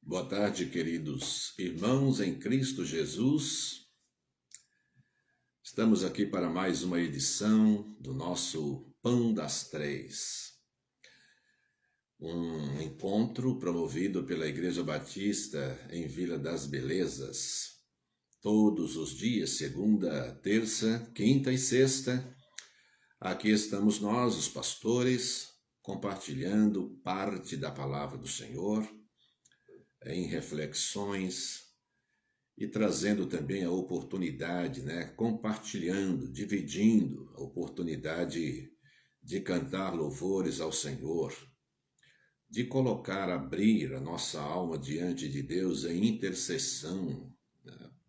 Boa tarde, queridos irmãos em Cristo Jesus. Estamos aqui para mais uma edição do nosso Pão das Três, um encontro promovido pela Igreja Batista em Vila das Belezas. Todos os dias, segunda, terça, quinta e sexta, aqui estamos nós, os pastores, compartilhando parte da palavra do Senhor, em reflexões e trazendo também a oportunidade, compartilhando, dividindo a oportunidade de cantar louvores ao Senhor, de abrir a nossa alma diante de Deus em intercessão,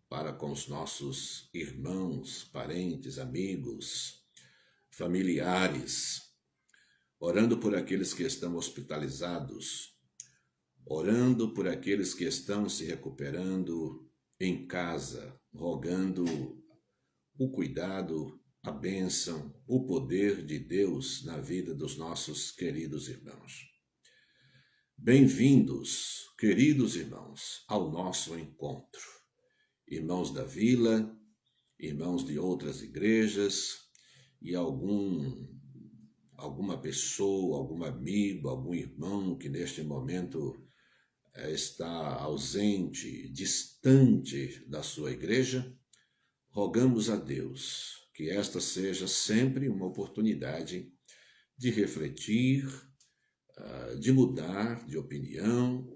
para com os nossos irmãos, parentes, amigos, familiares, orando por aqueles que estão hospitalizados, orando por aqueles que estão se recuperando em casa, rogando o cuidado, a bênção, o poder de Deus na vida dos nossos queridos irmãos. Bem-vindos, queridos irmãos, ao nosso encontro. Irmãos da vila, irmãos de outras igrejas e alguma pessoa, algum amigo, algum irmão que neste momento está ausente, distante da sua igreja, rogamos a Deus que esta seja sempre uma oportunidade de refletir, de mudar de opinião,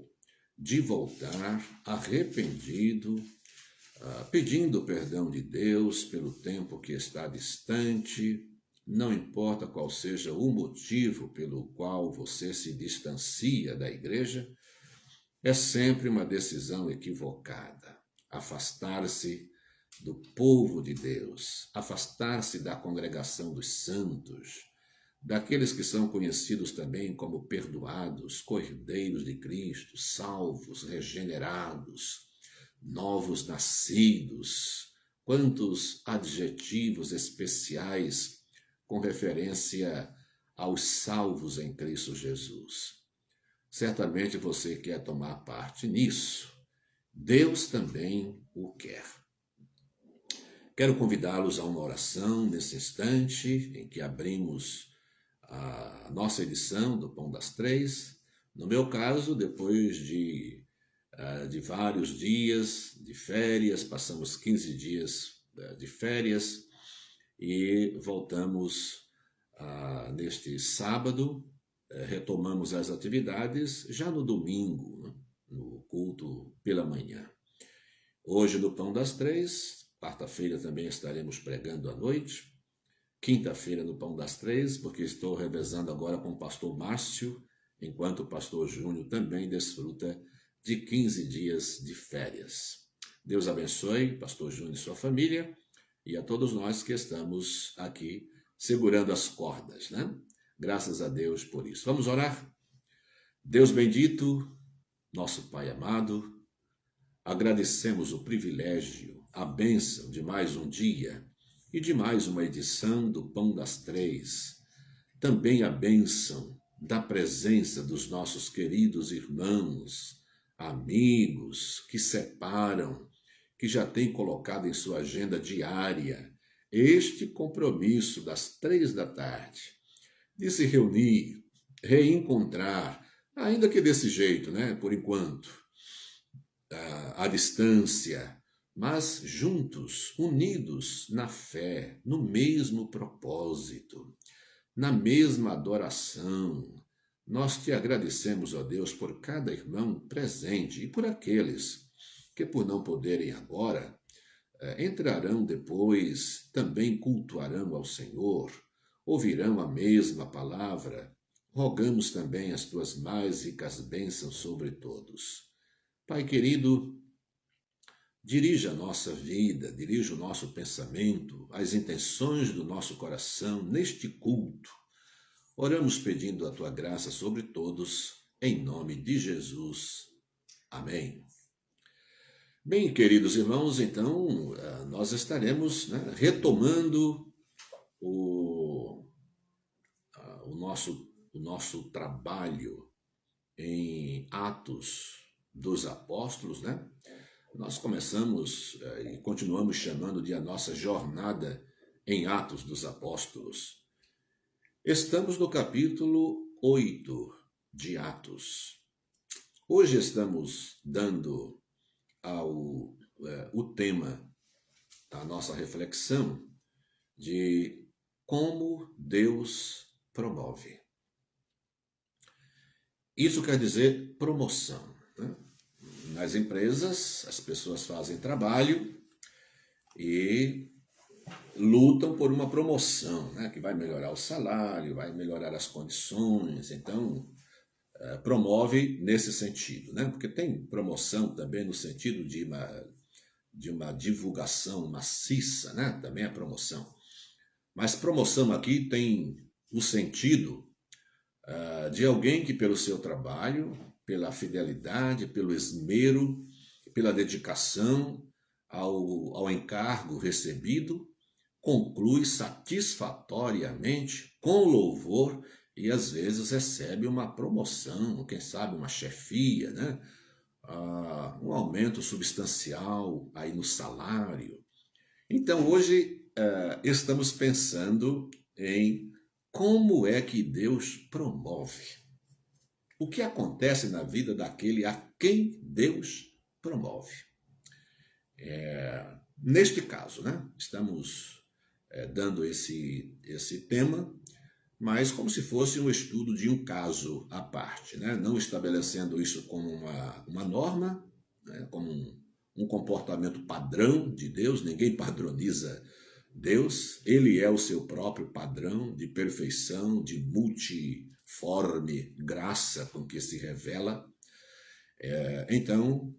de voltar arrependido, pedindo perdão de Deus pelo tempo que está distante, não importa qual seja o motivo pelo qual você se distancia da igreja. É sempre uma decisão equivocada, afastar-se do povo de Deus, afastar-se da congregação dos santos, daqueles que são conhecidos também como perdoados, cordeiros de Cristo, salvos, regenerados, novos nascidos. Quantos adjetivos especiais com referência aos salvos em Cristo Jesus. Certamente você quer tomar parte nisso. Deus também o quer. Quero convidá-los a uma oração nesse instante em que abrimos a nossa edição do Pão das Três. No meu caso, depois de vários dias de férias, passamos 15 dias de férias e voltamos neste sábado. Retomamos as atividades já no domingo, no culto pela manhã. Hoje no Pão das Três, quarta-feira também estaremos pregando à noite, quinta-feira no Pão das Três, porque estou revezando agora com o pastor Márcio, enquanto o pastor Júnior também desfruta de 15 dias de férias. Deus abençoe pastor Júnior e sua família e a todos nós que estamos aqui segurando as cordas, Graças a Deus por isso. Vamos orar? Deus bendito, nosso Pai amado, agradecemos o privilégio, a bênção de mais um dia e de mais uma edição do Pão das Três. Também a bênção da presença dos nossos queridos irmãos, amigos que separam, que já têm colocado em sua agenda diária este compromisso das 3 da tarde, de se reunir, reencontrar, ainda que desse jeito, por enquanto, à distância, mas juntos, unidos na fé, no mesmo propósito, na mesma adoração. Nós te agradecemos, ó Deus, por cada irmão presente e por aqueles que, por não poderem agora, entrarão depois, também cultuarão ao Senhor, ouvirão a mesma palavra. Rogamos também as tuas mais ricas bênçãos sobre todos. Pai querido, dirija a nossa vida, dirija o nosso pensamento, as intenções do nosso coração neste culto. Oramos pedindo a tua graça sobre todos, em nome de Jesus. Amém. Bem, queridos irmãos, então nós estaremos retomando o nosso trabalho em Atos, dos Apóstolos, né? Nós começamos e continuamos chamando de a nossa jornada em Atos dos Apóstolos. Estamos no capítulo 8 de Atos. Hoje estamos dando o tema da nossa reflexão de como Deus promove. Isso quer dizer promoção, né? Nas empresas, as pessoas fazem trabalho e lutam por uma promoção, né? Que vai melhorar o salário, vai melhorar as condições. Então, promove nesse sentido, né? Porque tem promoção também no sentido de uma divulgação maciça, né? Também é promoção. Mas promoção aqui tem o sentido de alguém que pelo seu trabalho, pela fidelidade, pelo esmero, pela dedicação ao encargo recebido, conclui satisfatoriamente, com louvor, e às vezes recebe uma promoção, quem sabe uma chefia, né? Um aumento substancial aí no salário. Então hoje estamos pensando em como é que Deus promove. O que acontece na vida daquele a quem Deus promove. Neste caso, né? Estamos dando esse tema, mas como se fosse um estudo de um caso à parte, né? Não estabelecendo isso como uma norma, né? Como um comportamento padrão de Deus. Ninguém padroniza Deus, ele é o seu próprio padrão de perfeição, de multiforme graça com que se revela. Então,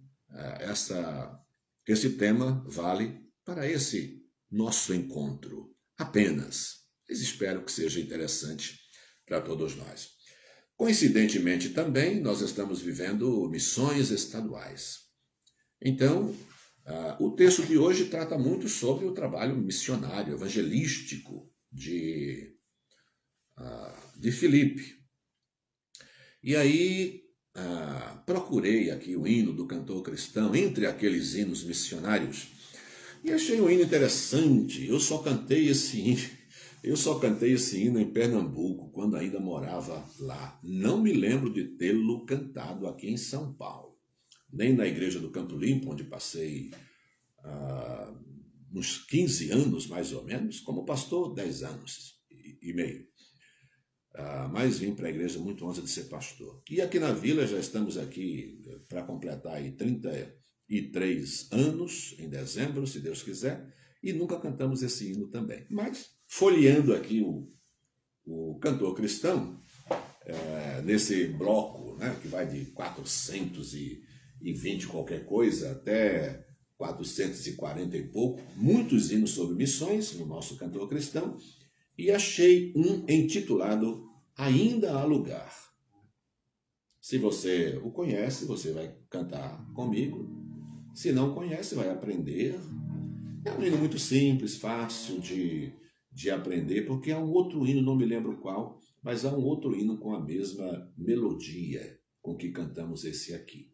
esse tema vale para esse nosso encontro apenas. Mas espero que seja interessante para todos nós. Coincidentemente também, nós estamos vivendo missões estaduais. Então, o texto de hoje trata muito sobre o trabalho missionário, evangelístico de Filipe. E aí, procurei aqui o hino do cantor cristão, entre aqueles hinos missionários, e achei um hino interessante. Eu só cantei esse hino em Pernambuco, quando ainda morava lá. Não me lembro de tê-lo cantado aqui em São Paulo, nem na igreja do Campo Limpo, onde passei uns 15 anos, mais ou menos, como pastor, 10 anos e meio. Mas vim para a igreja muito antes de ser pastor. E aqui na vila, já estamos aqui para completar aí 33 anos, em dezembro, se Deus quiser, e nunca cantamos esse hino também. Mas, folheando aqui o cantor cristão, nesse bloco, né, que vai de 420 qualquer coisa até 440 e pouco, muitos hinos sobre missões no nosso cantor cristão, e achei um intitulado Ainda Há Lugar. Se você o conhece, você vai cantar comigo. Se não conhece, vai aprender. É um hino muito simples, fácil de aprender, porque há um outro hino, não me lembro qual, mas há um outro hino com a mesma melodia com que cantamos esse aqui.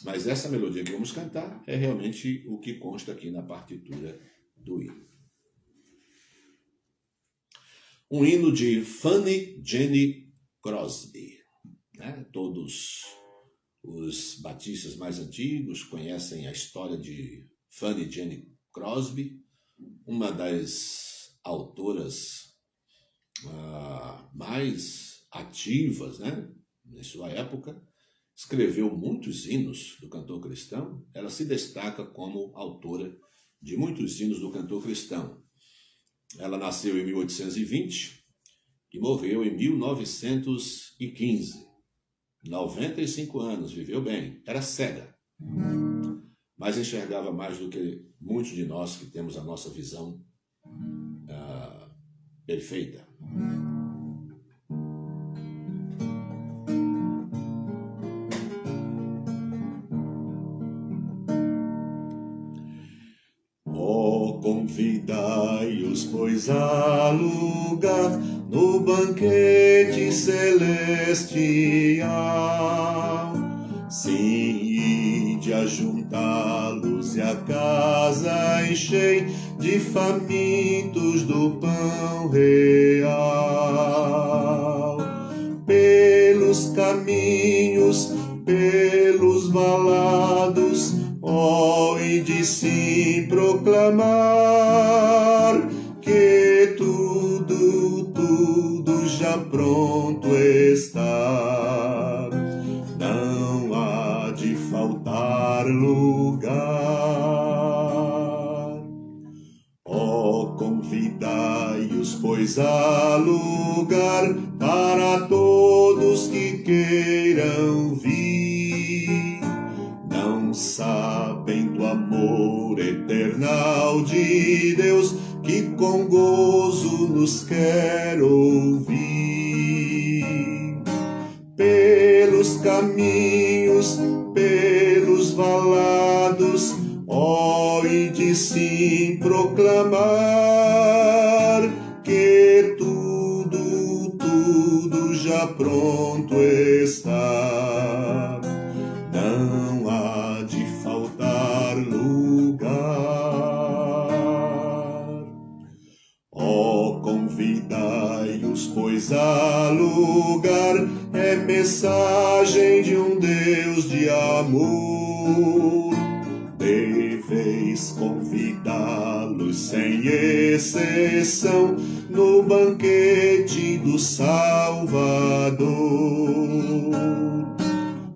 Mas essa melodia que vamos cantar é realmente o que consta aqui na partitura do hino. Um hino de Fanny Jenny Crosby, né? Todos os batistas mais antigos conhecem a história de Fanny Jenny Crosby, uma das autoras mais ativas, né, em sua época. Escreveu muitos hinos do cantor cristão. Ela se destaca como autora de muitos hinos do cantor cristão. Ela nasceu em 1820 e morreu em 1915. 95 anos, viveu bem. Era cega, mas enxergava mais do que muitos de nós que temos a nossa visão perfeita. Convidai-os, pois, a lugar no banquete celestial. Sim, ajuntá-los e a casa enchei de famintos do pão real. Pelos caminhos, pelos valados, ó, e de sim proclamar que tudo já pronto está. Não há de faltar lugar. Ó, convidai-os, pois há lugar para todos que queiram vir. Não sabem do amor eternal de Deus, que com gozo nos quer ouvir. Pelos caminhos, pelos valados, ó, e de sim proclamar que tudo já pronto está. Não há de faltar lugar. Ó, convidai-os, pois há lugar, é mensagem de um Deus de amor. Deveis convidá-los sem exceção no banquete do Salvador.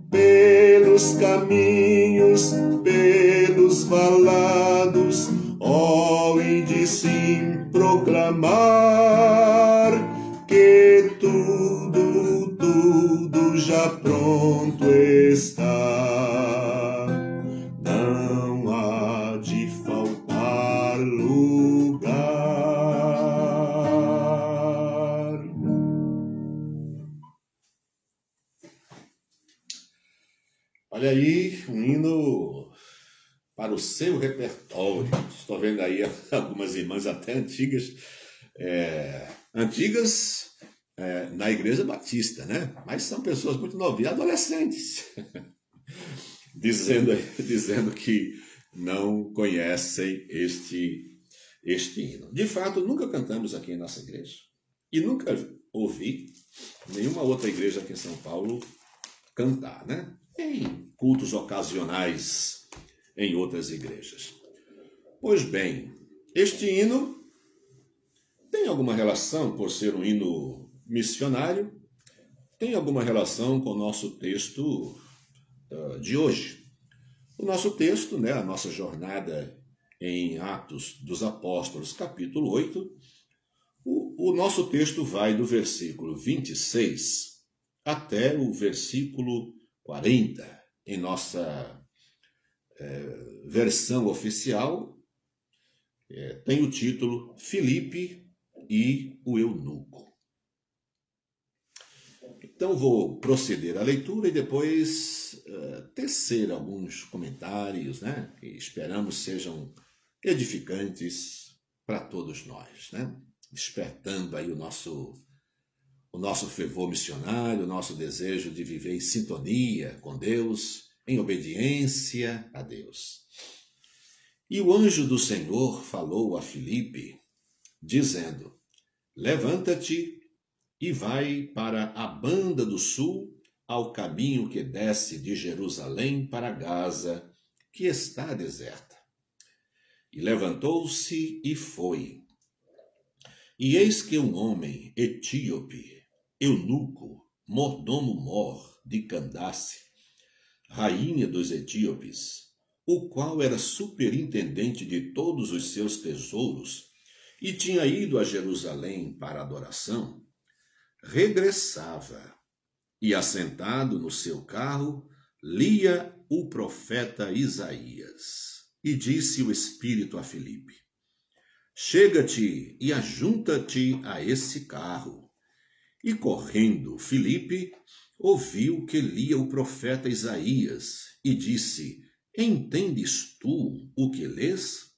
Pelos caminhos, pelos valados, ó, e de sim proclamar que tudo já pronto está. Não há de faltar lugar. Olha aí, um hino para o seu repertório. Estou vendo aí algumas irmãs até antigas, na Igreja Batista, né? Mas são pessoas muito novinhas, adolescentes, dizendo que não conhecem este hino. De fato, nunca cantamos aqui em nossa igreja e nunca ouvi nenhuma outra igreja aqui em São Paulo cantar, né? Em cultos ocasionais em outras igrejas. Pois bem, este hino tem alguma relação, por ser um hino missionário, tem alguma relação com o nosso texto de hoje. O nosso texto, né, a nossa jornada em Atos dos Apóstolos, capítulo 8, o nosso texto vai do versículo 26 até o versículo 40, em nossa versão oficial, tem o título Filipe e o Eunuco. Então vou proceder à leitura e depois tecer alguns comentários, né, que esperamos sejam edificantes para todos nós, né, despertando aí o nosso fervor missionário, o nosso desejo de viver em sintonia com Deus, em obediência a Deus. E o anjo do Senhor falou a Filipe, dizendo: levanta-te e vai para a banda do sul, ao caminho que desce de Jerusalém para Gaza, que está deserta. E levantou-se e foi. E eis que um homem etíope, eunuco, mordomo-mor de Candace, rainha dos etíopes, o qual era superintendente de todos os seus tesouros e tinha ido a Jerusalém para adoração, regressava e, assentado no seu carro, lia o profeta Isaías. E disse o Espírito a Filipe: chega-te e ajunta-te a esse carro. E correndo, Filipe ouviu que lia o profeta Isaías e disse: entendes tu o que lês?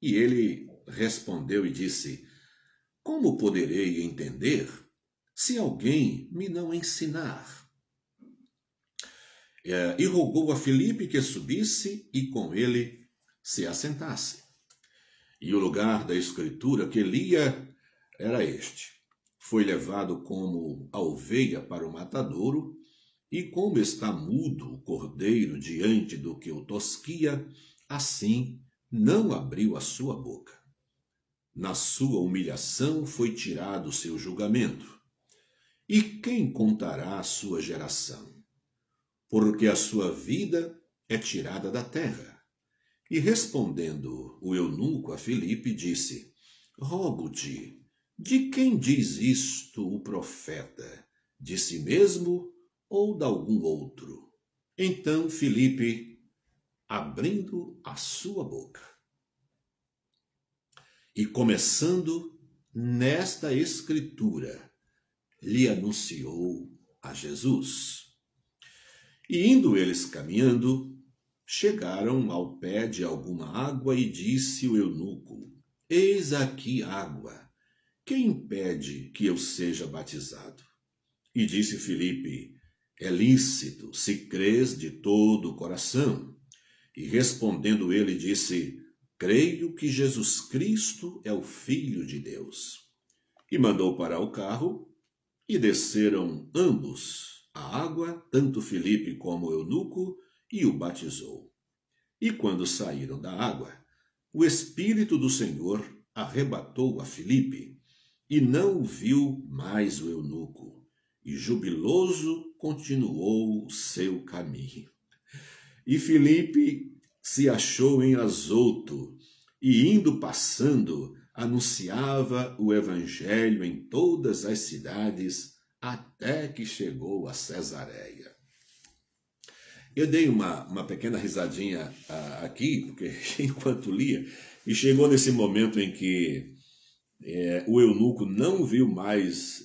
E ele respondeu e disse: como poderei entender se alguém me não ensinar? E rogou a Filipe que subisse e com ele se assentasse. E o lugar da escritura que lia era este: foi levado como a ovelha para o matadouro, e como está mudo o cordeiro diante do que o tosquia, assim não abriu a sua boca. Na sua humilhação foi tirado o seu julgamento. E quem contará a sua geração? Porque a sua vida é tirada da terra. E respondendo o eunuco a Filipe, disse: rogo-te, de quem diz isto o profeta? De si mesmo ou de algum outro? Então Filipe, abrindo a sua boca e começando nesta escritura, lhe anunciou a Jesus. E indo eles caminhando, chegaram ao pé de alguma água e disse o eunuco: eis aqui água, quem impede que eu seja batizado? E disse Filipe: é lícito, se crês de todo o coração. E respondendo ele, disse: creio que Jesus Cristo é o Filho de Deus. E mandou parar o carro, e desceram ambos à água, tanto Filipe como o eunuco, e o batizou. E quando saíram da água, o Espírito do Senhor arrebatou a Filipe, e não o viu mais o eunuco, e jubiloso continuou o seu caminho. E Filipe se achou em Azoto, e indo passando, anunciava o evangelho em todas as cidades, até que chegou a Cesareia. Eu dei uma pequena risadinha aqui, porque enquanto lia, e chegou nesse momento em que o eunuco não viu mais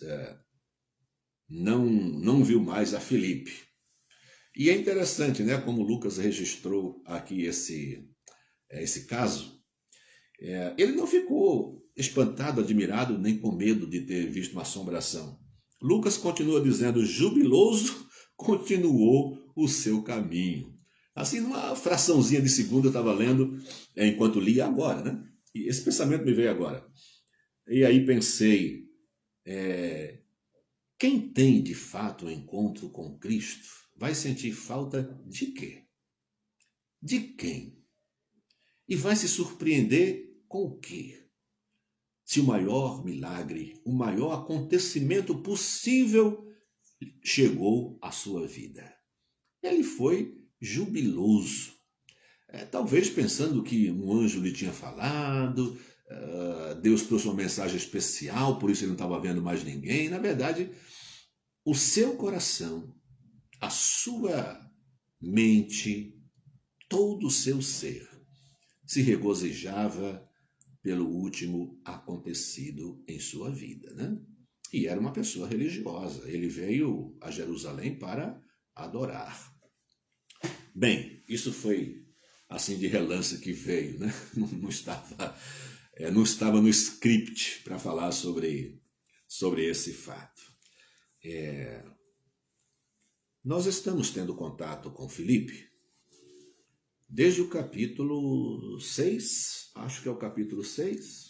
a Filipe. E é interessante, né, como Lucas registrou aqui esse caso. Ele não ficou espantado, admirado, nem com medo de ter visto uma assombração. Lucas continua dizendo: jubiloso continuou o seu caminho. Assim, numa fraçãozinha de segundo eu estava lendo, enquanto lia agora, né? E esse pensamento me veio agora. E aí pensei, quem tem de fato um encontro com Cristo vai sentir falta de quê? De quem? E vai se surpreender com o quê? Se o maior milagre, o maior acontecimento possível chegou à sua vida. Ele foi jubiloso. Talvez pensando que um anjo lhe tinha falado, Deus trouxe uma mensagem especial, por isso ele não estava vendo mais ninguém. Na verdade, o seu coração, a sua mente, todo o seu ser se regozijava pelo último acontecido em sua vida, né? E era uma pessoa religiosa. Ele veio a Jerusalém para adorar. Bem, isso foi assim de relance que veio, né? Não estava no script para falar sobre esse fato. Nós estamos tendo contato com Filipe desde o capítulo 6, acho que é o capítulo 6,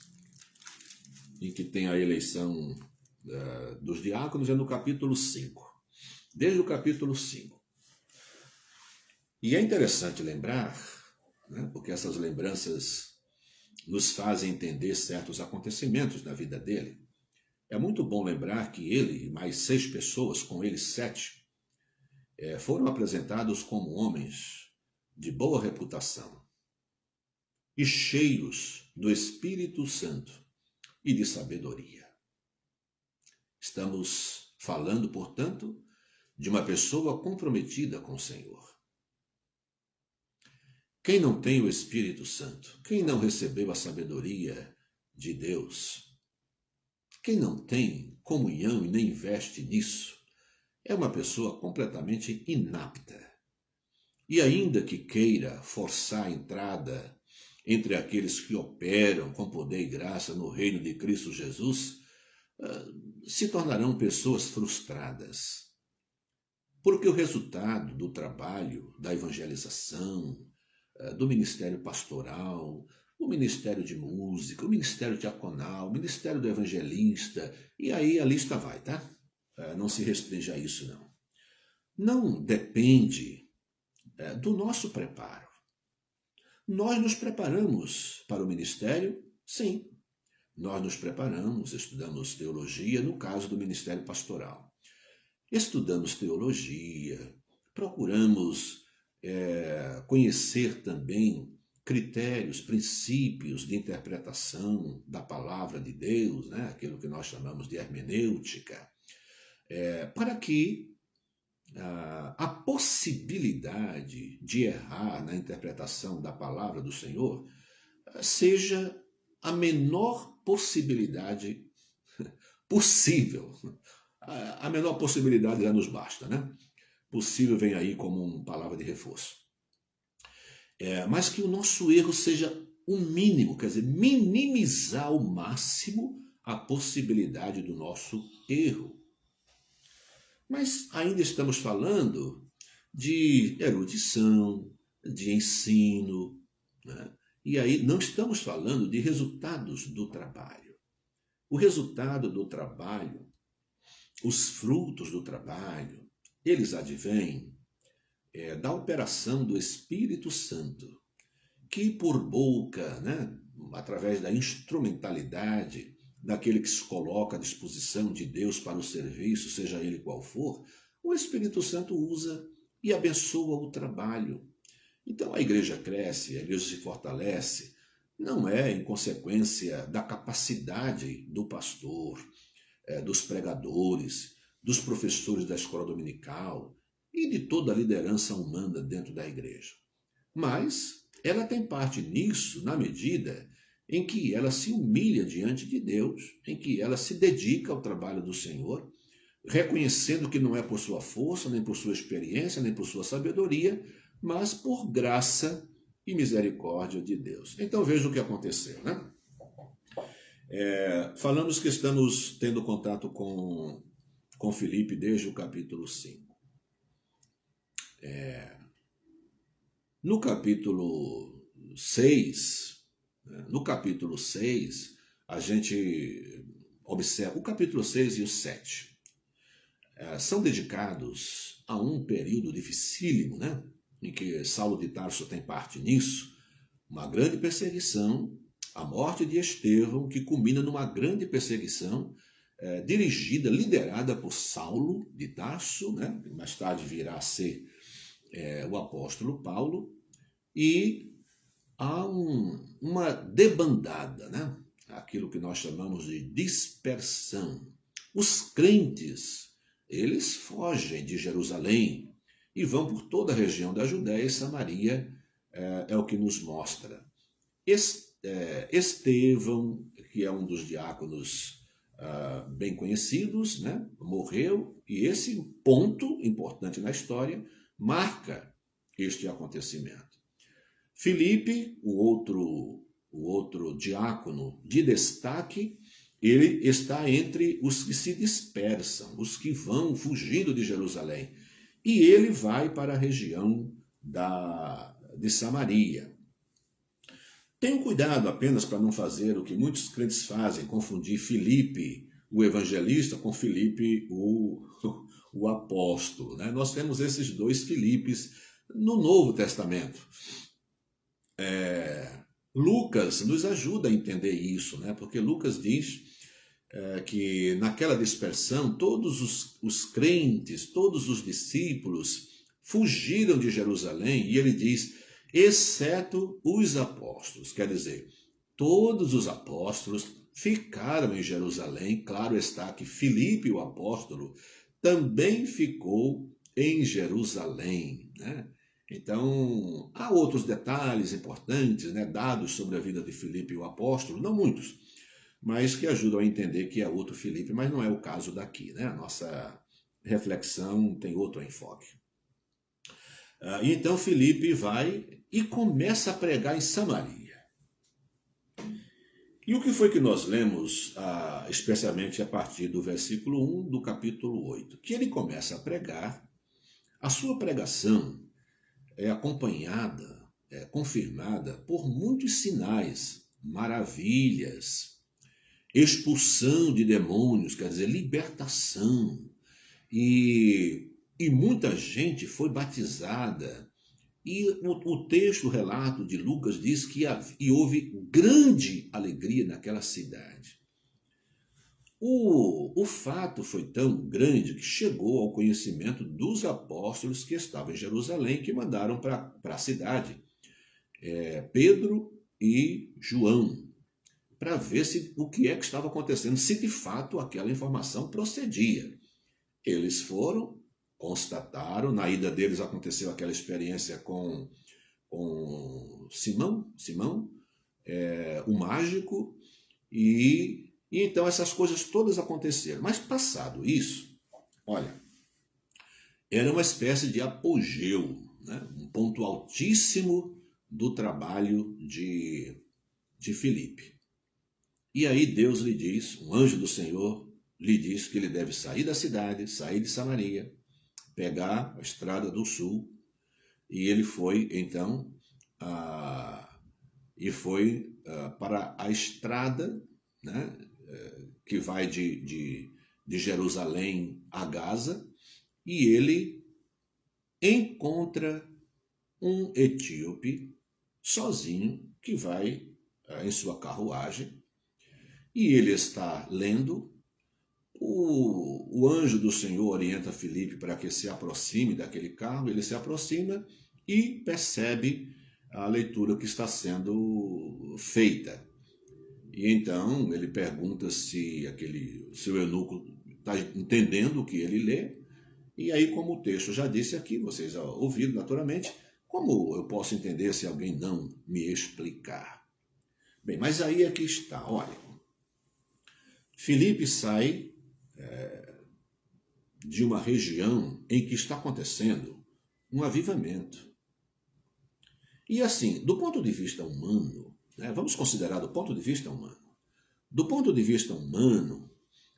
em que tem a eleição dos diáconos, é no capítulo 5. Desde o capítulo 5. E é interessante lembrar, né, porque essas lembranças nos fazem entender certos acontecimentos da vida dele. É muito bom lembrar que ele e mais 6 pessoas, com ele 7, foram apresentados como homens de boa reputação e cheios do Espírito Santo e de sabedoria. Estamos falando, portanto, de uma pessoa comprometida com o Senhor. Quem não tem o Espírito Santo, quem não recebeu a sabedoria de Deus, quem não tem comunhão e nem investe nisso, é uma pessoa completamente inapta. E ainda que queira forçar a entrada entre aqueles que operam com poder e graça no reino de Cristo Jesus, se tornarão pessoas frustradas. Porque o resultado do trabalho, da evangelização, do ministério pastoral, o ministério de música, o ministério diaconal, o ministério do evangelista, e aí a lista vai, tá? Não se restringe a isso, não. Não depende do nosso preparo. Nós nos preparamos para o ministério? Sim. Nós nos preparamos, estudamos teologia, no caso do ministério pastoral. Estudamos teologia, procuramos conhecer também critérios, princípios de interpretação da palavra de Deus, né? Aquilo que nós chamamos de hermenêutica, para que a possibilidade de errar na interpretação da palavra do Senhor seja a menor possibilidade possível. A menor possibilidade já nos basta, né? Possível vem aí como uma palavra de reforço. Mas que o nosso erro seja o mínimo, quer dizer, minimizar ao máximo a possibilidade do nosso erro. Mas ainda estamos falando de erudição, de ensino, né? E aí não estamos falando de resultados do trabalho. O resultado do trabalho, os frutos do trabalho, eles advêm da operação do Espírito Santo, que por boca, né, através da instrumentalidade daquele que se coloca à disposição de Deus para o serviço, seja ele qual for, o Espírito Santo usa e abençoa o trabalho. Então a igreja cresce, a igreja se fortalece, não é em consequência da capacidade do pastor, dos pregadores, dos professores da escola dominical e de toda a liderança humana dentro da igreja. Mas ela tem parte nisso na medida em que ela se humilha diante de Deus, em que ela se dedica ao trabalho do Senhor, reconhecendo que não é por sua força, nem por sua experiência, nem por sua sabedoria, mas por graça e misericórdia de Deus. Então veja o que aconteceu, né? Falamos que estamos tendo contato com Filipe desde o capítulo 5. No capítulo 6, a gente observa, o capítulo 6 e o 7 são dedicados a um período dificílimo, né? Em que Saulo de Tarso tem parte nisso, uma grande perseguição, a morte de Estevão, que culmina numa grande perseguição dirigida, liderada por Saulo de Tarso, né? Mais tarde virá a ser o apóstolo Paulo, e há uma debandada, né? Aquilo que nós chamamos de dispersão. Os crentes, eles fogem de Jerusalém e vão por toda a região da Judéia e Samaria, é o que nos mostra. Estevão, que é um dos diáconos bem conhecidos, né? Morreu, e esse ponto importante na história marca este acontecimento. Filipe, o outro diácono de destaque, ele está entre os que se dispersam, os que vão fugindo de Jerusalém. E ele vai para a região de Samaria. Tenham cuidado apenas para não fazer o que muitos crentes fazem, confundir Filipe, o evangelista, com Filipe, o apóstolo, né? Nós temos esses dois Filipes no Novo Testamento. Lucas nos ajuda a entender isso, né? Porque Lucas diz que naquela dispersão todos os crentes, todos os discípulos fugiram de Jerusalém, e ele diz, exceto os apóstolos. Quer dizer, todos os apóstolos ficaram em Jerusalém. Claro está que Filipe, o apóstolo, também ficou em Jerusalém, né? Então, há outros detalhes importantes, né, dados sobre a vida de Filipe, o apóstolo, não muitos, mas que ajudam a entender que é outro Filipe, mas não é o caso daqui, né? A nossa reflexão tem outro enfoque. Então Filipe vai e começa a pregar em Samaria. E o que foi que nós lemos, especialmente a partir do versículo 1 do capítulo 8? Que ele começa a pregar A sua pregação é acompanhada, é confirmada por muitos sinais, maravilhas, expulsão de demônios, quer dizer, libertação. E muita gente foi batizada. E o texto, o relato de Lucas diz que houve grande alegria naquela cidade. O fato foi tão grande que chegou ao conhecimento dos apóstolos que estavam em Jerusalém, que mandaram para a cidade Pedro e João, para ver o que é que estava acontecendo, se de fato aquela informação procedia. Eles foram, constataram, na ida deles aconteceu aquela experiência com Simão, o mágico, e então essas coisas todas aconteceram. Mas passado isso, olha, era uma espécie de apogeu, né? Um ponto altíssimo do trabalho de Filipe. E aí Deus lhe diz, um anjo do Senhor lhe diz que ele deve sair da cidade, sair de Samaria, pegar a estrada do sul, e ele foi então para a estrada, né, que vai de Jerusalém a Gaza, e ele encontra um etíope sozinho que vai em sua carruagem, e ele está lendo. O anjo do Senhor orienta Filipe para que se aproxime daquele carro, ele se aproxima e percebe a leitura que está sendo feita. E então ele pergunta se seu eunuco está entendendo o que ele lê, e aí, como o texto já disse aqui, vocês ouviram naturalmente, como eu posso entender se alguém não me explicar? Bem, mas aí é que está, olha, Filipe sai de uma região em que está acontecendo um avivamento. E assim, do ponto de vista humano, né, vamos considerar do ponto de vista humano. Do ponto de vista humano,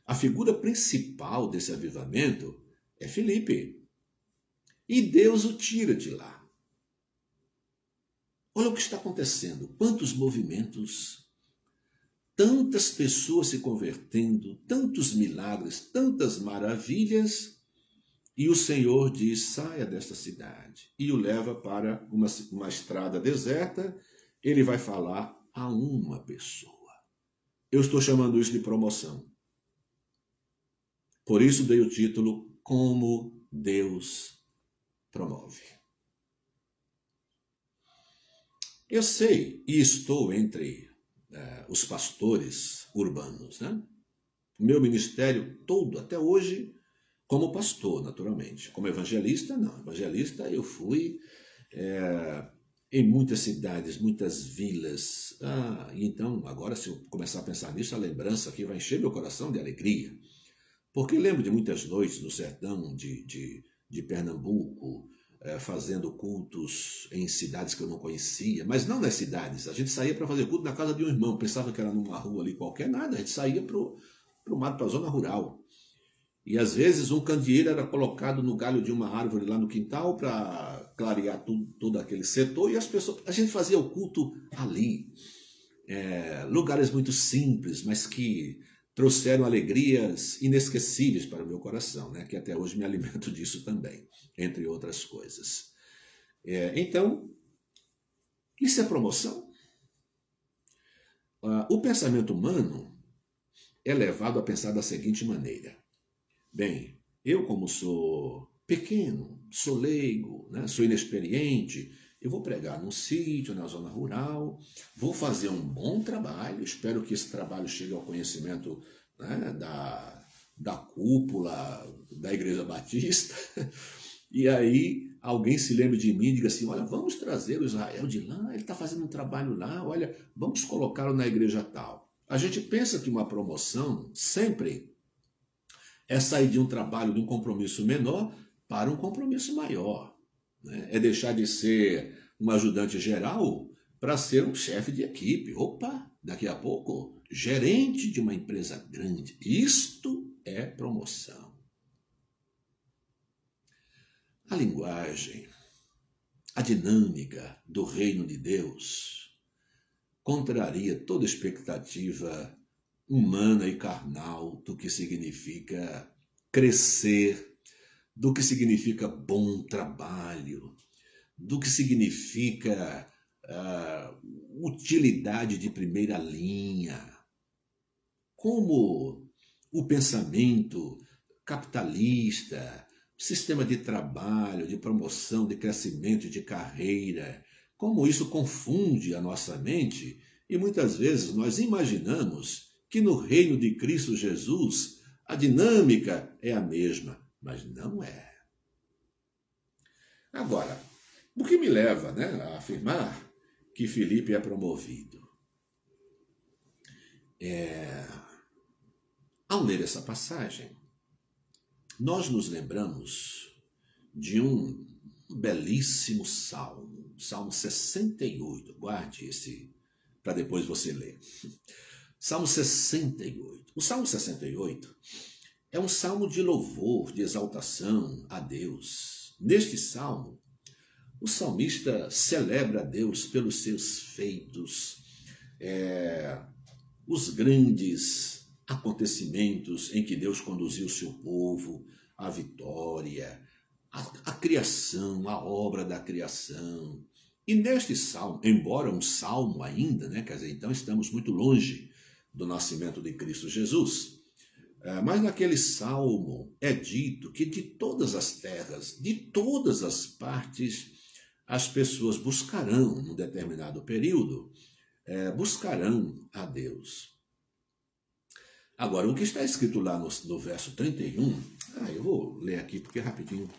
a figura principal desse avivamento é Filipe. E Deus o tira de lá. Olha o que está acontecendo. Quantos movimentos, tantas pessoas se convertendo, tantos milagres, tantas maravilhas, e o Senhor diz, saia desta cidade, e o leva para uma estrada deserta. Ele vai falar a uma pessoa. Eu estou chamando isso de promoção. Por isso dei o título, Como Deus Promove. Eu sei e estou entre os pastores urbanos, né? O meu ministério todo, até hoje, como pastor, naturalmente. Como evangelista, não. Evangelista eu fui em muitas cidades, muitas vilas. Então, agora, se eu começar a pensar nisso, a lembrança aqui vai encher meu coração de alegria. Porque lembro de muitas noites no sertão de Pernambuco, fazendo cultos em cidades que eu não conhecia, mas não nas cidades. A gente saía para fazer culto na casa de um irmão, pensava que era numa rua ali qualquer, nada, a gente saía para o mato, para a zona rural. E às vezes um candeeiro era colocado no galho de uma árvore lá no quintal para clarear todo aquele setor, e a gente fazia o culto ali. Lugares muito simples, mas que trouxeram alegrias inesquecíveis para o meu coração, né? Que até hoje me alimento disso também, entre outras coisas. Então, isso é promoção? O pensamento humano é levado a pensar da seguinte maneira. Bem, eu como sou pequeno, sou leigo, né? Sou inexperiente, eu vou pregar num sítio, na zona rural, vou fazer um bom trabalho, espero que esse trabalho chegue ao conhecimento, né, da cúpula da Igreja Batista, e aí alguém se lembre de mim e diga assim, olha, vamos trazer o Israel de lá, ele está fazendo um trabalho lá, olha, vamos colocá-lo na igreja tal. A gente pensa que uma promoção sempre é sair de um trabalho, de um compromisso menor para um compromisso maior. Né? É deixar de ser um ajudante geral para ser um chefe de equipe. Opa, daqui a pouco, gerente de uma empresa grande. Isto é promoção. A linguagem, a dinâmica do reino de Deus contraria toda expectativa humana e carnal do que significa crescer, do que significa bom trabalho, do que significa utilidade de primeira linha. Como o pensamento capitalista, sistema de trabalho, de promoção, de crescimento e de carreira, como isso confunde a nossa mente e muitas vezes nós imaginamos que no reino de Cristo Jesus a dinâmica é a mesma, mas não é. Agora, o que me leva, a afirmar que Filipe é promovido? Ao ler essa passagem, nós nos lembramos de um belíssimo salmo, Salmo 68. Guarde esse para depois você ler. Salmo 68. O Salmo 68 é um salmo de louvor, de exaltação a Deus. Neste salmo, o salmista celebra a Deus pelos seus feitos, os grandes acontecimentos em que Deus conduziu o seu povo, a vitória, a criação, a obra da criação. E neste salmo, embora um salmo ainda, quer dizer, então estamos muito longe do nascimento de Cristo Jesus, mas naquele salmo é dito que de todas as terras, de todas as partes, as pessoas buscarão, num determinado período, buscarão a Deus. Agora, o que está escrito lá no verso 31, eu vou ler aqui porque rapidinho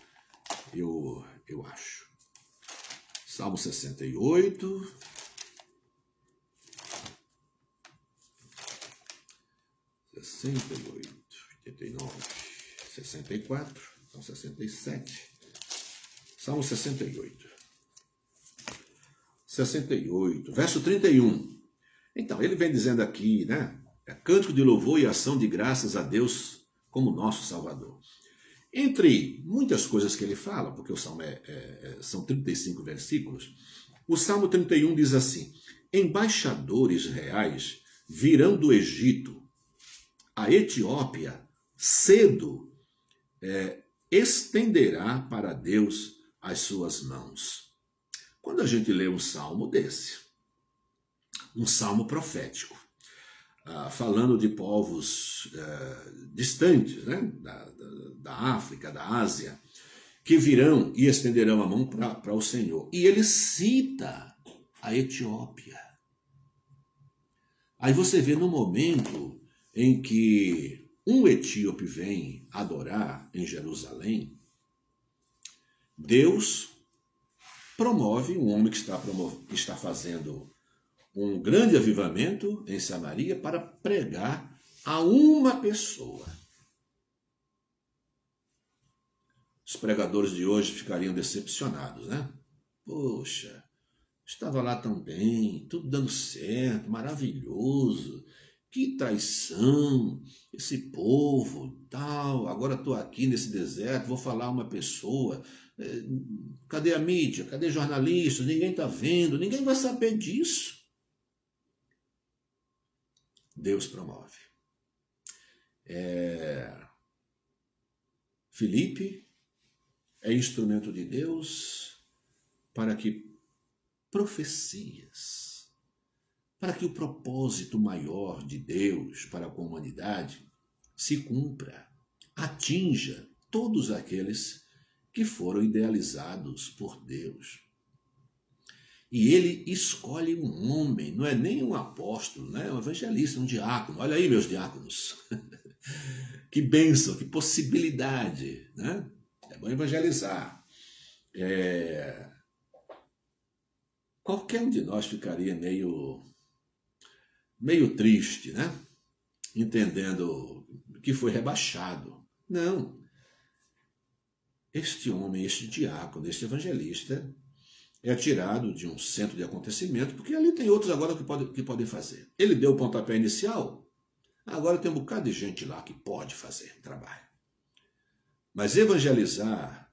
eu acho. Salmo 68, e 89, 64, então 67, Salmo 68. 68, verso 31. Então, ele vem dizendo aqui, cântico de louvor e ação de graças a Deus como nosso Salvador. Entre muitas coisas que ele fala, porque o Salmo são 35 versículos, o Salmo 31 diz assim: embaixadores reais virão do Egito, a Etiópia cedo estenderá para Deus as suas mãos. Quando a gente lê um salmo desse, um salmo profético, falando de povos distantes, da África, da Ásia, que virão e estenderão a mão para o Senhor. E ele cita a Etiópia. Aí você vê no momento em que um etíope vem adorar em Jerusalém, Deus promove um homem que está fazendo um grande avivamento em Samaria para pregar a uma pessoa. Os pregadores de hoje ficariam decepcionados, Poxa, estava lá tão bem, tudo dando certo, maravilhoso, que traição, esse povo, tal, agora estou aqui nesse deserto, vou falar a uma pessoa, cadê a mídia, cadê jornalistas, ninguém está vendo, ninguém vai saber disso. Deus promove. Filipe é instrumento de Deus para que profecias, para que o propósito maior de Deus para com a humanidade se cumpra, atinja todos aqueles que foram idealizados por Deus. E ele escolhe um homem, não é nem um apóstolo, um evangelista, um diácono. Olha aí, meus diáconos. Que bênção, que possibilidade, É bom evangelizar. Qualquer um de nós ficaria meio triste, Entendendo que foi rebaixado. Não. Este homem, este diácono, este evangelista é tirado de um centro de acontecimento, porque ali tem outros agora que podem fazer. Ele deu o pontapé inicial, agora tem um bocado de gente lá que pode fazer trabalho. Mas evangelizar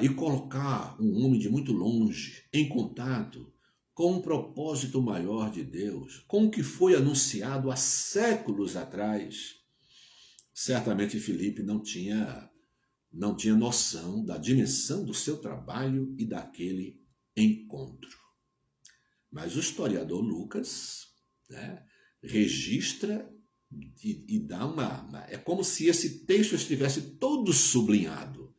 e colocar um homem de muito longe em contato com um propósito maior de Deus, com o que foi anunciado há séculos atrás, certamente Filipe não tinha noção da dimensão do seu trabalho e daquele encontro. Mas o historiador Lucas, né, registra e dá uma... É como se esse texto estivesse todo sublinhado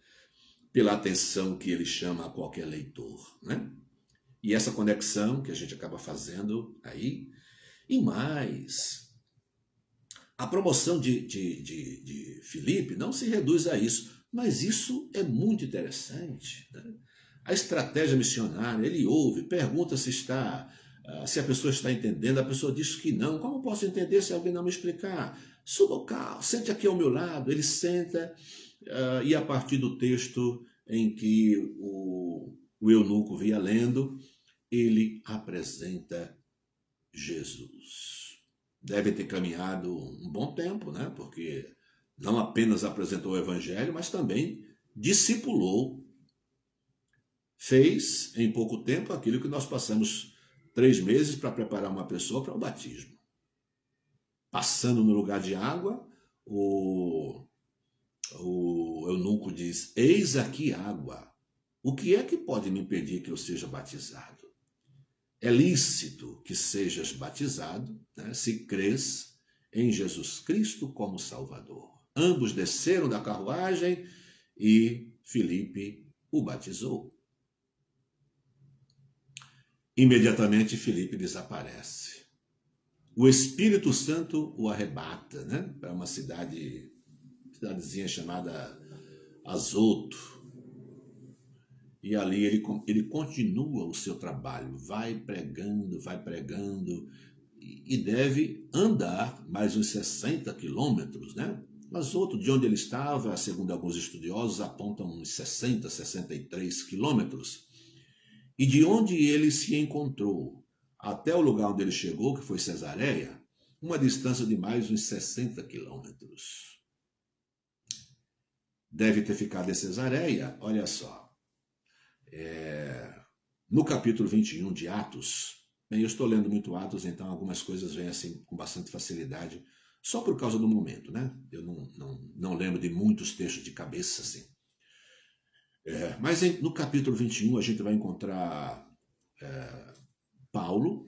pela atenção que ele chama a qualquer leitor, né? E essa conexão que a gente acaba fazendo aí, e mais, a promoção de Filipe não se reduz a isso, mas isso é muito interessante, né? A estratégia missionária, ele ouve, pergunta se a pessoa está entendendo, a pessoa diz que não. Como posso entender se alguém não me explicar? Suba o carro, sente aqui ao meu lado. Ele senta e a partir do texto em que o eunuco vinha lendo, ele apresenta Jesus. Deve ter caminhado um bom tempo, né? Porque não apenas apresentou o evangelho, mas também discipulou. Fez em pouco tempo aquilo que nós passamos 3 meses para preparar uma pessoa para o batismo. Passando no lugar de água, o eunuco diz: eis aqui água. O que é que pode me impedir que eu seja batizado? É lícito que sejas batizado, né, se crês em Jesus Cristo como Salvador. Ambos desceram da carruagem e Filipe o batizou. Imediatamente Filipe desaparece. O Espírito Santo o arrebata, né, para uma cidadezinha chamada Azoto. E ali ele continua o seu trabalho, vai pregando, e deve andar mais uns 60 quilômetros, né? Azoto, de onde ele estava, segundo alguns estudiosos, apontam uns 60, 63 quilômetros. E de onde ele se encontrou até o lugar onde ele chegou, que foi Cesareia, uma distância de mais uns 60 quilômetros. Deve ter ficado em Cesareia, olha só. No capítulo 21 de Atos, bem, eu estou lendo muito Atos, então algumas coisas vêm assim com bastante facilidade, só por causa do momento, né? Eu não lembro de muitos textos de cabeça assim. Mas no capítulo 21 a gente vai encontrar Paulo.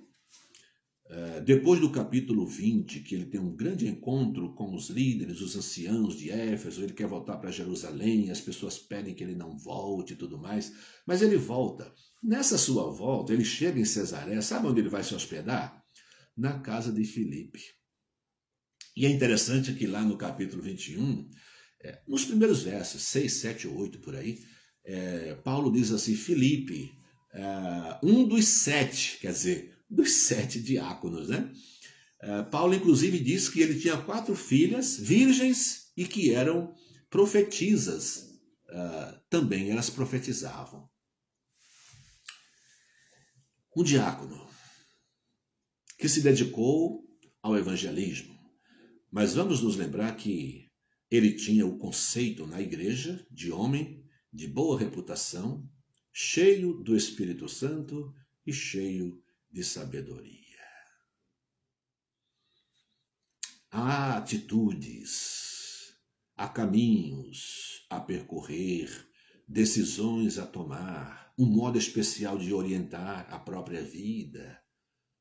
Depois do capítulo 20, que ele tem um grande encontro com os líderes, os anciãos de Éfeso, ele quer voltar para Jerusalém, as pessoas pedem que ele não volte e tudo mais, mas ele volta. Nessa sua volta, ele chega em Cesareia, sabe onde ele vai se hospedar? Na casa de Filipe. E é interessante que lá no capítulo 21, nos primeiros versos, 6, 7 ou 8 por aí, Paulo diz assim: Filipe, um dos 7, quer dizer, dos 7 diáconos, né? Paulo, inclusive, diz que ele tinha 4 filhas virgens e que eram profetisas. Também elas profetizavam. Um diácono que se dedicou ao evangelismo. Mas vamos nos lembrar que ele tinha o conceito na igreja de homem de boa reputação, cheio do Espírito Santo e cheio de sabedoria. Há atitudes, há caminhos a percorrer, decisões a tomar, um modo especial de orientar a própria vida,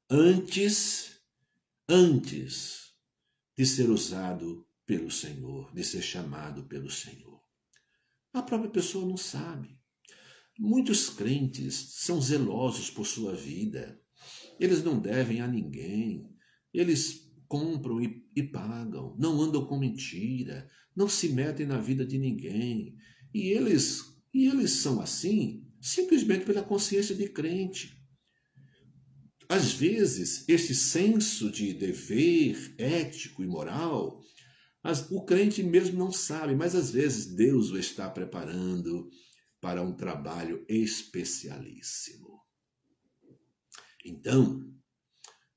antes de ser usado pelo Senhor, de ser chamado pelo Senhor. A própria pessoa não sabe. Muitos crentes são zelosos por sua vida. Eles não devem a ninguém. Eles compram e pagam. Não andam com mentira. Não se metem na vida de ninguém. E eles são assim simplesmente pela consciência de crente. Às vezes, este senso de dever ético e moral, o crente mesmo não sabe, mas às vezes Deus o está preparando para um trabalho especialíssimo. Então,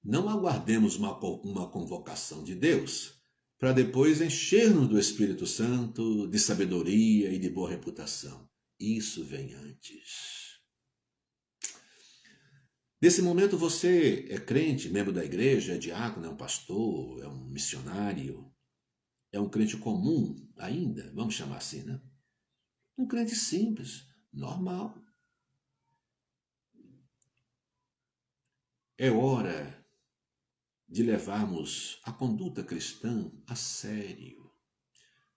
não aguardemos uma convocação de Deus para depois encher-nos do Espírito Santo, de sabedoria e de boa reputação. isso vem antes. Nesse momento você é crente, membro da igreja, é diácono, é um pastor, é um missionário, é um crente comum ainda, vamos chamar assim, né? Um crente simples, normal. É hora de levarmos a conduta cristã a sério.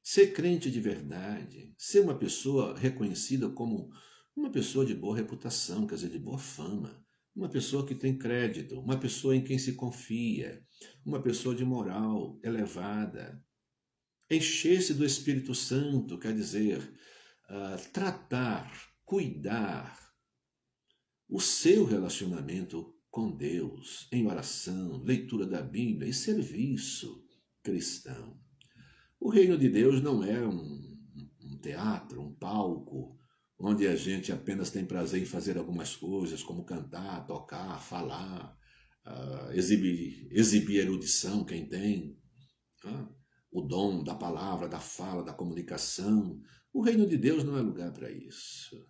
Ser crente de verdade, ser uma pessoa reconhecida como uma pessoa de boa reputação, quer dizer, de boa fama, uma pessoa que tem crédito, uma pessoa em quem se confia, uma pessoa de moral elevada. Encher-se do Espírito Santo, quer dizer, tratar, cuidar o seu relacionamento com Deus, em oração, leitura da Bíblia e serviço cristão. O reino de Deus não é um teatro, um palco, onde a gente apenas tem prazer em fazer algumas coisas, como cantar, tocar, falar, exibir erudição, quem tem, o dom da palavra, da fala, da comunicação. O reino de Deus não é lugar para isso.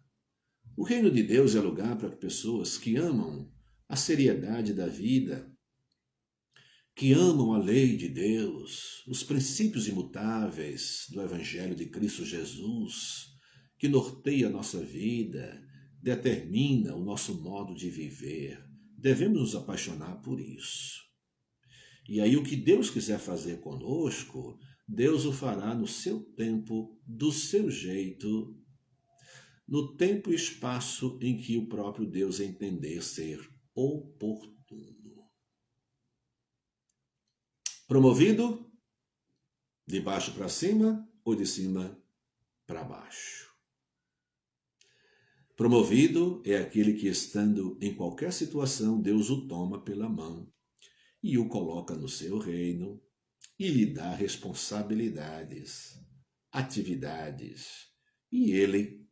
O reino de Deus é lugar para pessoas que amam a seriedade da vida, que amam a lei de Deus, os princípios imutáveis do Evangelho de Cristo Jesus, que norteia a nossa vida, determina o nosso modo de viver. Devemos nos apaixonar por isso. E aí o que Deus quiser fazer conosco, Deus o fará no seu tempo, do seu jeito, no tempo e espaço em que o próprio Deus entender ser oportuno. Promovido de baixo para cima ou de cima para baixo. Promovido é aquele que, estando em qualquer situação, Deus o toma pela mão e o coloca no seu reino e lhe dá responsabilidades, atividades, e ele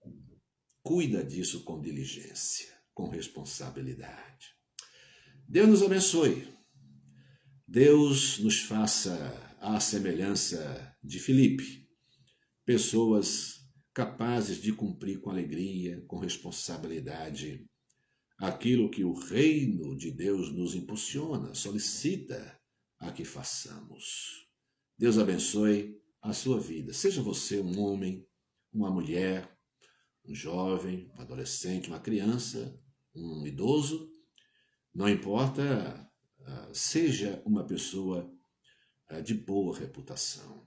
cuida disso com diligência, com responsabilidade. Deus nos abençoe. Deus nos faça à semelhança de Filipe, pessoas capazes de cumprir com alegria, com responsabilidade, aquilo que o reino de Deus nos impulsiona, solicita a que façamos. Deus abençoe a sua vida. Seja você um homem, uma mulher, um jovem, um adolescente, uma criança, um idoso, não importa, seja uma pessoa de boa reputação.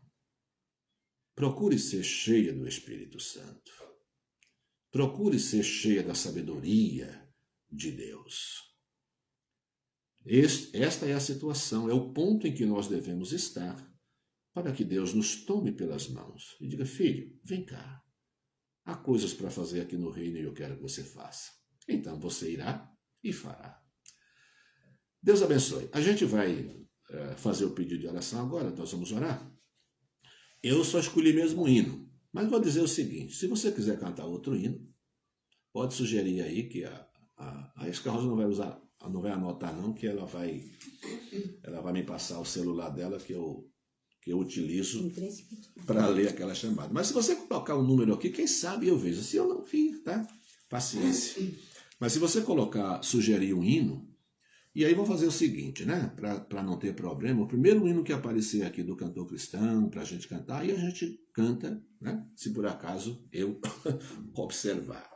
Procure ser cheia do Espírito Santo. Procure ser cheia da sabedoria de Deus. Esta é a situação, é o ponto em que nós devemos estar para que Deus nos tome pelas mãos e diga: filho, vem cá. Há coisas para fazer aqui no reino e eu quero que você faça. Então você irá e fará. Deus abençoe. A gente vai fazer o pedido de oração agora, nós vamos orar. Eu só escolhi mesmo um hino, mas vou dizer o seguinte: se você quiser cantar outro hino, pode sugerir aí que a Escarrosa não vai anotar não, que ela vai me passar o celular dela que eu utilizo para ler aquela chamada. Mas se você colocar um número aqui, quem sabe eu vejo. Se eu não vi, tá? Paciência. Mas se você sugerir um hino, e aí vou fazer o seguinte, né? Para não ter problema, o primeiro hino que aparecer aqui do cantor cristão, para a gente cantar, e a gente canta, né? Se por acaso eu observar.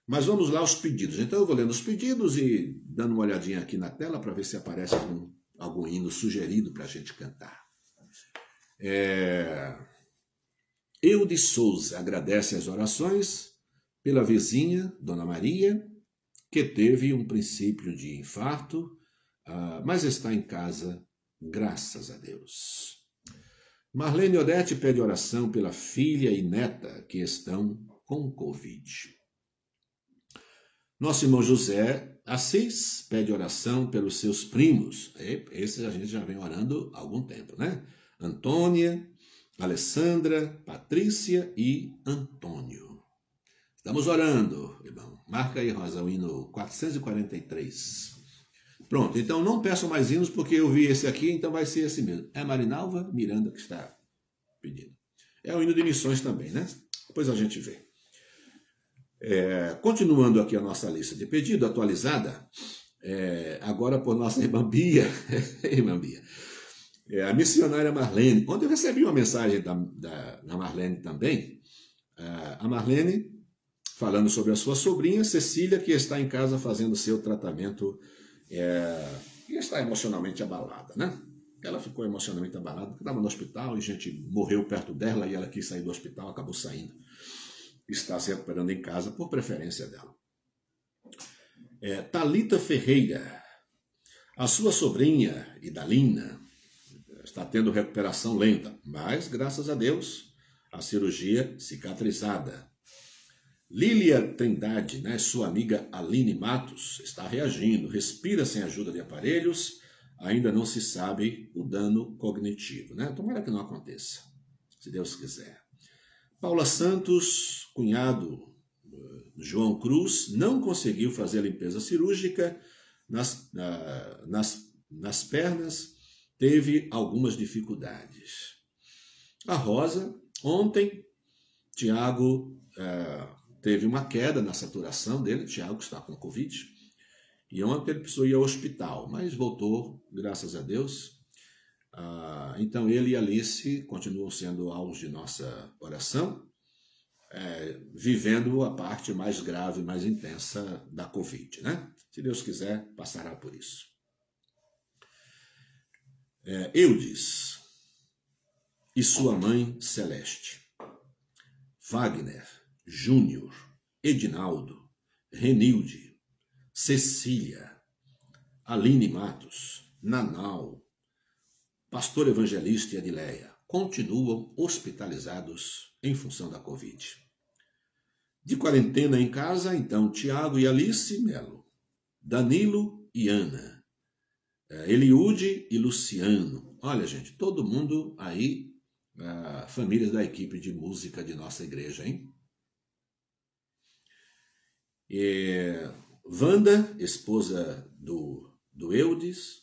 Mas vamos lá aos pedidos. Então eu vou lendo os pedidos e dando uma olhadinha aqui na tela para ver se aparece algum hino sugerido para a gente cantar. Eude Souza agradece as orações pela vizinha, Dona Maria, que teve um princípio de infarto, mas está em casa, graças a Deus. Marlene Odete pede oração pela filha e neta que estão com Covid. Nosso irmão José Assis pede oração pelos seus primos. Esses a gente já vem orando há algum tempo, né? Antônia, Alessandra, Patrícia e Antônio. Estamos orando, irmão. Marca aí, Rosa, o hino 443. Pronto, então não peçam mais hinos, porque eu vi esse aqui, então vai ser esse mesmo. É Marinalva Miranda que está pedindo. É o hino de missões também, né? Depois a gente vê. Continuando aqui a nossa lista de pedido, atualizada, agora por nossa irmã Bia, irmã Bia, a missionária Marlene. Ontem eu recebi uma mensagem da Marlene também, a Marlene falando sobre a sua sobrinha Cecília, que está em casa fazendo seu tratamento e está emocionalmente abalada, né? Ela ficou emocionalmente abalada, porque estava no hospital e gente morreu perto dela e ela quis sair do hospital, acabou saindo. Está se recuperando em casa por preferência dela. Thalita Ferreira, a sua sobrinha Idalina está tendo recuperação lenta, mas graças a Deus a cirurgia cicatrizada. Lília Trindade, né, sua amiga Aline Matos, está reagindo, respira sem ajuda de aparelhos, ainda não se sabe o dano cognitivo, né? Tomara que não aconteça, se Deus quiser. Paula Santos, cunhado João Cruz, não conseguiu fazer a limpeza cirúrgica nas pernas, teve algumas dificuldades. A Rosa, ontem, Tiago teve uma queda na saturação dele, Tiago está com Covid, e ontem ele precisou ir ao hospital, mas voltou, graças a Deus. Então ele e Alice continuam sendo alvos de nossa oração, vivendo a parte mais grave, mais intensa da Covid, né? Se Deus quiser, passará por isso. Eudes e sua mãe Celeste, Wagner, Júnior, Edinaldo, Renilde, Cecília, Aline Matos, Nanau, pastor evangelista e Adileia continuam hospitalizados em função da Covid. De quarentena em casa, então, Tiago e Alice Melo, Danilo e Ana, Eliude e Luciano. Olha, gente, todo mundo aí, famílias da equipe de música de nossa igreja, hein? Wanda, esposa do Eudes,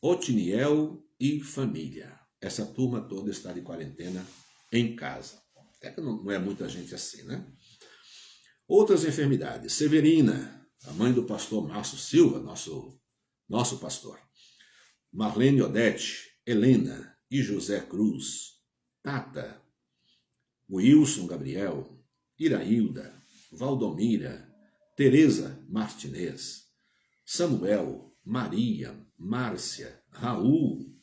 Otiniel e família. Essa turma toda está de quarentena em casa. Até que não é muita gente assim, né? Outras enfermidades. Severina, a mãe do pastor Márcio Silva, nosso pastor. Marlene Odete, Helena e José Cruz. Tata, Wilson Gabriel, Irailda, Valdomira, Tereza Martinez, Samuel, Maria, Márcia, Raul,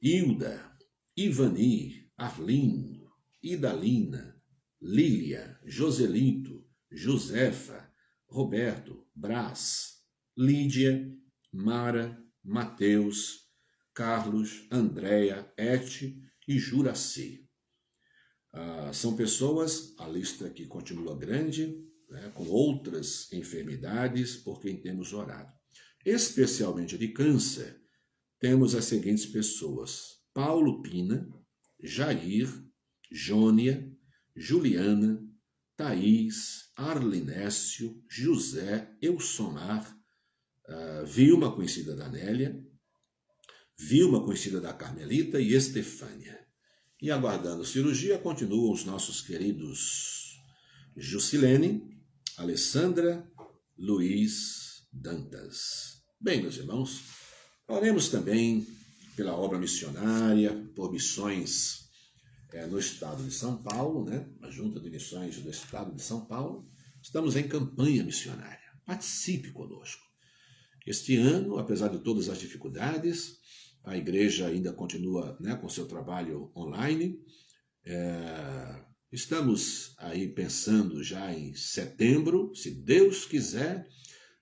Hilda, Ivani, Arlindo, Idalina, Lília, Joselito, Josefa, Roberto, Brás, Lídia, Mara, Mateus, Carlos, Andréia, Ete e Juraci. São pessoas, a lista aqui continua grande, né, com outras enfermidades por quem temos orado. Especialmente de câncer, temos as seguintes pessoas: Paulo Pina, Jair, Jônia, Juliana, Thaís, Arlinécio, José, Eusomar, Vilma, conhecida da Nélia, Vilma, conhecida da Carmelita, e Estefânia. E aguardando cirurgia, continuam os nossos queridos Jusilene, Alessandra, Luiz Dantas. Bem, meus irmãos, oremos também pela obra missionária, por missões no estado de São Paulo, né? A Junta de Missões do Estado de São Paulo. Estamos em campanha missionária. Participe conosco. Este ano, apesar de todas as dificuldades, a igreja ainda continua, né, com seu trabalho online. Estamos aí pensando já em setembro, se Deus quiser,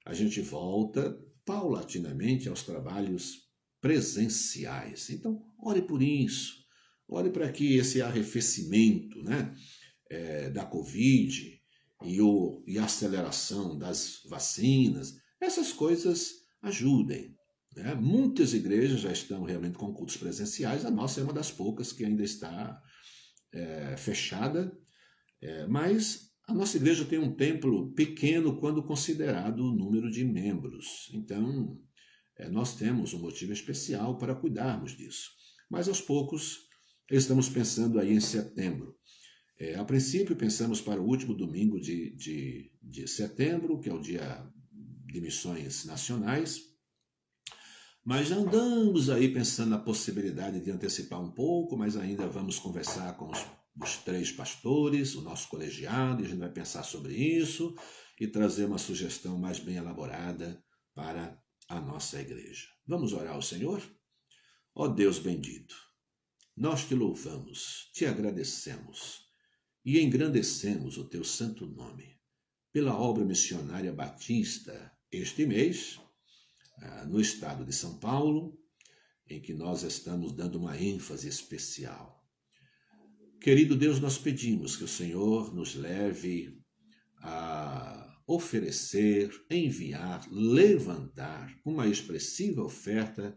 a gente volta paulatinamente aos trabalhos presenciais. Então, ore por isso, ore para que esse arrefecimento, né, da Covid e a aceleração das vacinas, essas coisas ajudem. Né? Muitas igrejas já estão realmente com cultos presenciais, a nossa é uma das poucas que ainda está fechada, mas a nossa igreja tem um templo pequeno quando considerado o número de membros. Então, nós temos um motivo especial para cuidarmos disso. Mas aos poucos, estamos pensando aí em setembro. A princípio, pensamos para o último domingo de setembro, que é o Dia de Missões Nacionais, mas já andamos aí pensando na possibilidade de antecipar um pouco, mas ainda vamos conversar com os 3 pastores, o nosso colegiado, e a gente vai pensar sobre isso e trazer uma sugestão mais bem elaborada para a nossa igreja. Vamos orar ao Senhor? Ó Deus bendito, nós te louvamos, te agradecemos e engrandecemos o teu santo nome pela obra missionária batista este mês, no estado de São Paulo, em que nós estamos dando uma ênfase especial. Querido Deus, nós pedimos que o Senhor nos leve a oferecer, enviar, levantar uma expressiva oferta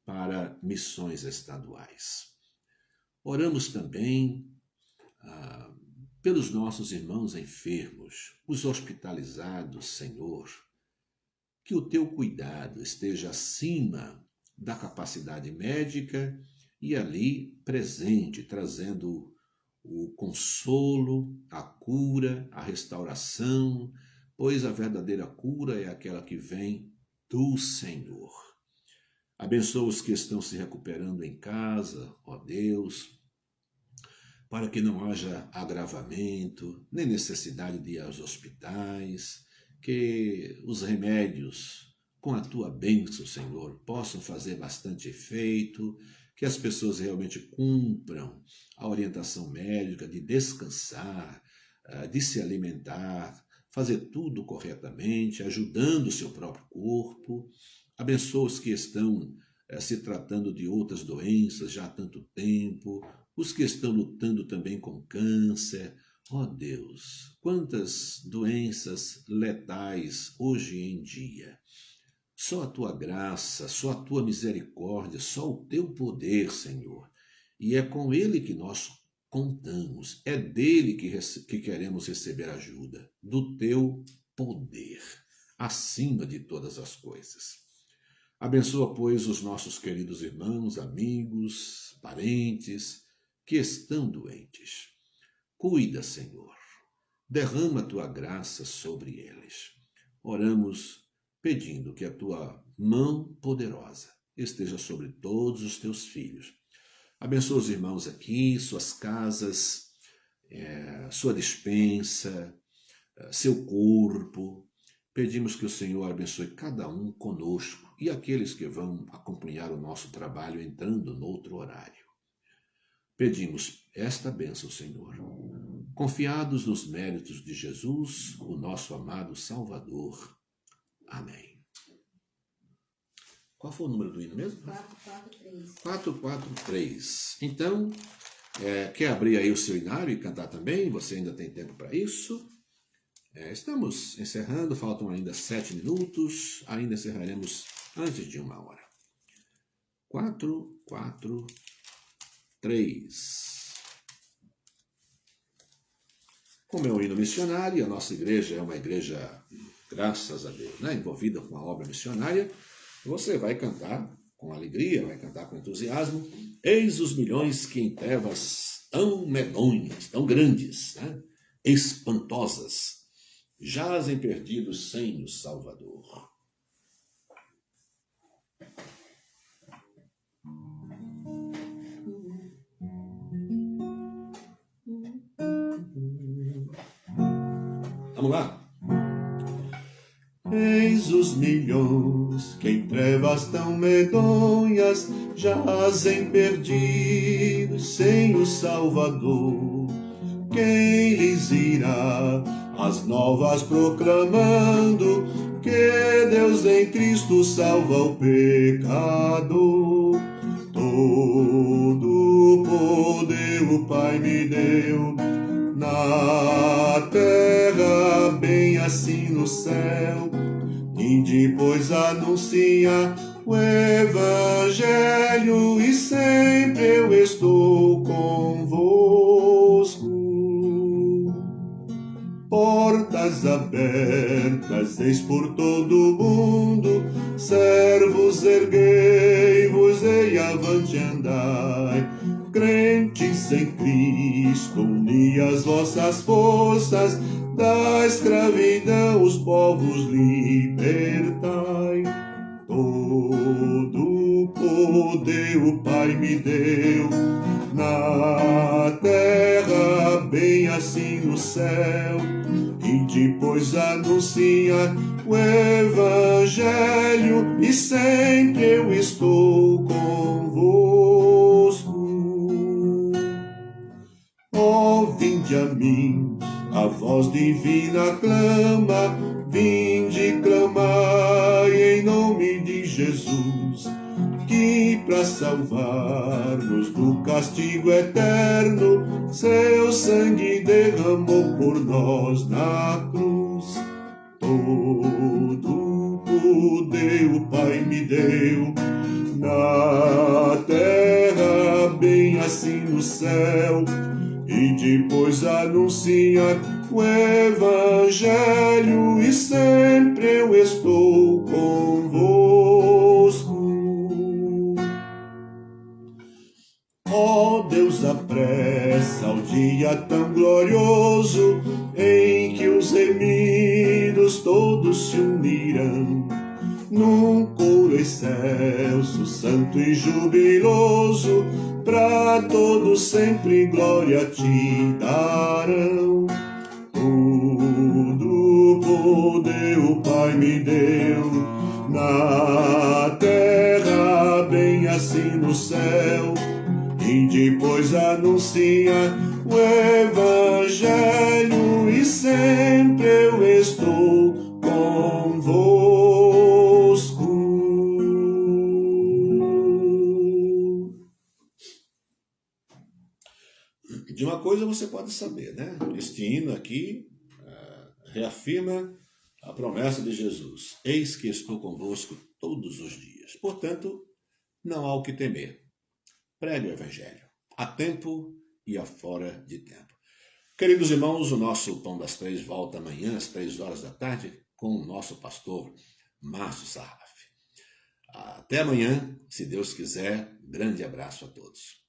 para missões estaduais. Oramos também pelos nossos irmãos enfermos, os hospitalizados, Senhor, que o teu cuidado esteja acima da capacidade médica e ali presente, trazendo o consolo, a cura, a restauração, pois a verdadeira cura é aquela que vem do Senhor. Abençoa os que estão se recuperando em casa, ó Deus, para que não haja agravamento, nem necessidade de ir aos hospitais, que os remédios, com a tua bênção, Senhor, possam fazer bastante efeito, que as pessoas realmente cumpram a orientação médica de descansar, de se alimentar, fazer tudo corretamente, ajudando o seu próprio corpo. Abençoa os que estão se tratando de outras doenças já há tanto tempo, os que estão lutando também com câncer. Ó Deus, quantas doenças letais hoje em dia. Só a tua graça, só a tua misericórdia, só o teu poder, Senhor. E é com ele que nós contamos, é dele que queremos receber ajuda, do teu poder, acima de todas as coisas. Abençoa, pois, os nossos queridos irmãos, amigos, parentes que estão doentes. Cuida, Senhor, derrama a tua graça sobre eles. Oramos pedindo que a tua mão poderosa esteja sobre todos os teus filhos. Abençoa os irmãos aqui, suas casas, sua despensa, seu corpo. Pedimos que o Senhor abençoe cada um conosco e aqueles que vão acompanhar o nosso trabalho entrando no outro horário. Pedimos esta bênção, Senhor, confiados nos méritos de Jesus, o nosso amado Salvador. Amém. Qual foi o número do hino mesmo? 443. 443. Então, quer abrir aí o seu hinário e cantar também? Você ainda tem tempo para isso? Estamos encerrando, faltam ainda 7 minutos, ainda encerraremos antes de 1h. 443. Como é um hino missionário, e a nossa igreja é uma igreja, graças a Deus, envolvida com a obra missionária, você vai cantar com alegria, vai cantar com entusiasmo. Eis os milhões que em trevas tão medonhas, tão grandes, espantosas, jazem perdidos sem o Salvador. Vamos lá? Eis os milhões que em trevas tão medonhas jazem perdidos sem o Salvador. Quem lhes irá as novas proclamando que Deus em Cristo salva o pecador? Todo poder o Pai me deu, na terra bem assim no céu. E depois anuncia o Evangelho e sempre eu estou convosco. Portas abertas eis por todo o mundo, servos erguei-vos e avante andai. crentes em Cristo, uni as vossas forças, da escravidão os povos libertai. Todo poder o Pai me deu, na terra bem assim no céu, e depois anuncia o Evangelho, e sempre eu estou convosco. Ó, vinde a mim, a voz divina clama, vinde clamai em nome de Jesus, que para salvar-nos do castigo eterno, seu sangue derramou por nós na cruz. Todo poder o Pai me deu, na terra bem assim no céu, e depois anuncia o Evangelho, e sempre eu estou convosco. Ó Deus, apressa o dia tão glorioso, em que os remidos todos se unirão, num coro excelso, santo e jubiloso, pra todos sempre glória te darão. Todo poder o Pai me deu, na terra bem assim no céu, e depois anuncia o Evangelho, e sempre eu estou convosco. De uma coisa você pode saber, né? Este hino aqui reafirma a promessa de Jesus: eis que estou convosco todos os dias. Portanto, não há o que temer. Pregue o Evangelho, a tempo e a fora de tempo. Queridos irmãos, o nosso Pão das Três volta amanhã às 15h com o nosso pastor Márcio Sarraf. Até amanhã, se Deus quiser. Grande abraço a todos.